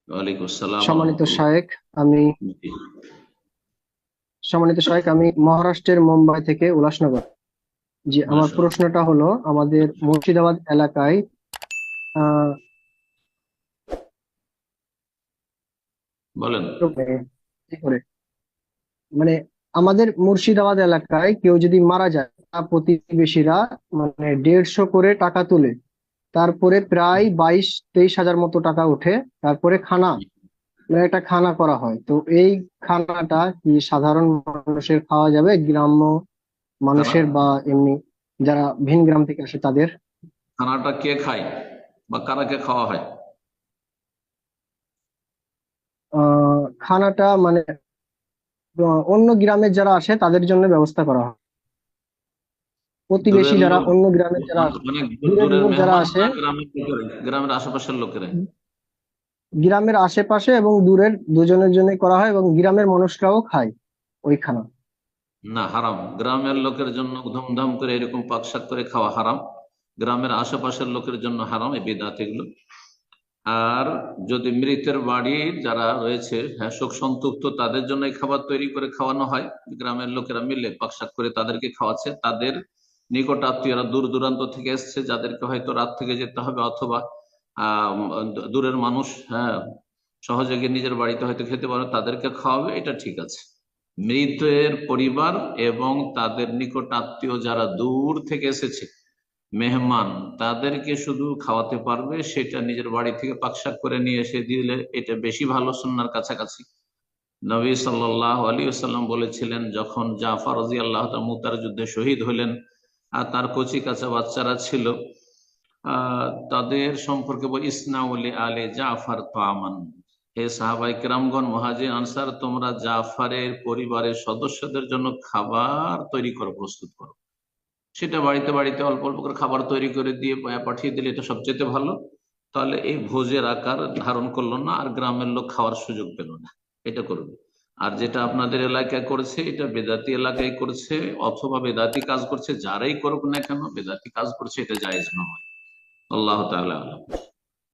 ওয়ালাইকুম আসসালাম ওয়া সম্মানিত রাহমাতুল্লাহ। শায়েখ, আমি জি, মহারাষ্ট্রের মুম্বাই থেকে উল্লাসনগর। জি, আমার মাশাআল্লাহ। প্রশ্নটা হলো, আমাদের মুর্শিদাবাদ এলাকায় আহ বলেন। কি করে মানে আমাদের মুর্শিদাবাদ এলাকায় কেউ যদি মারা যায়, তার প্রতিবেশীরা 150 করে টাকা তোলে। তারপরে প্রায় 22-23 হাজার মতো টাকা ওঠে। তারপরে খানা, একটা খানা করা হয়। তো এই খানাটা কি সাধারণ মানুষের খাওয়া যাবে, গ্রাম্য খানা মানুষের বা এমনি যারা ভিন গ্রাম থেকে আসে তাদের? খানাটা কে খায় বা কারাকে খাওয়া হয়? খানাটা অন্য গ্রামের যারা আসে তাদের জন্য ব্যবস্থা করা হয়। প্রতিবেশী দূরের যারা, লোক, অন্য গ্রামের যারা আসে, মানে দূরের দূরের লোক যারা মেহমান আসে, না গ্রামের লোকেরাই, গ্রামের আশেপাশের লোকেরাই? গ্রামের আশেপাশে এবং দূরের দুজনের জন্যই করা হয়, এবং গ্রামের মানুষরাও খায় ওই খানা। না, হারাম। গ্রামের লোকের জন্য ধুমধাম করে এরকম পাকশাক করে খাওয়া হারাম। গ্রামের আশেপাশের লোকের জন্য হারাম এই বিদআত এগুলো। আর যদি মৃতের বাড়ির যারা রয়েছে, হ্যাঁ, শোক সন্তপ্ত, তাদের জন্য এই খাবার তৈরি করে খাওয়ানো হয়। গ্রামের লোকেরা মিলে পাকশাক করে তাদেরকে খাওয়াচ্ছে। তাদের নিকট আত্মীয়রা দূর দূরান্ত থেকে এসছে, যাদেরকে হয়তো রাত থেকে যেতে হবে, অথবা আহ দূরের মানুষ, হ্যাঁ, সহজে গিয়ে নিজের বাড়িতে হয়তো খেতে পারবে, তাদেরকে খাওয়াবে, এটা ঠিক আছে। মৃতের পরিবার এবং তাদের নিকট আত্মীয় যারা দূর থেকে এসেছে, মেহমান, তাদেরকে শুধু খাওয়াতে পারবে, সেটা নিজের বাড়ি থেকে পাকশাক করে নিয়ে এসে দিলে এটা বেশি ভালো, সুন্নাহর কাছাকাছি। নবী সাল্লাল্লাহু আলাইহি ওয়াসাল্লাম বলেছিলেন, যখন জাফর রাদিয়াল্লাহু তাআলা মুতার যুদ্ধে শহীদ হলেন, আর তার কচি কাঁচা বাচ্চারা ছিল, তাদের সম্পর্কে বলে, ইসনাউলি আলে জাফর তামান, হে সাহাবাই কেরামগণ, মুহাজির আনসার, তোমরা জাফরের পরিবারের সদস্যদের জন্য খাবার তৈরি করো, প্রস্তুত করো। সেটা বাড়িতে বাড়িতে অল্প অল্প করে খাবার তৈরি করে দিয়ে পাঠিয়ে দিলে এটা সবচেয়ে ভালো। তাহলে এই ভোজের আকার ধারণ করলো না, আর গ্রামের লোক খাওয়ার সুযোগ পেল না। এটা করবে। আর যেটা আপনাদের এলাকায় করেছে, এটা বেদাতি এলাকায় করছে, অথবা বেদাতি কাজ করছে, যারাই করুক না কেন বেদাতি কাজ করছে, এটা জায়েজ নয়। আল্লাহ তাআলা আলাম।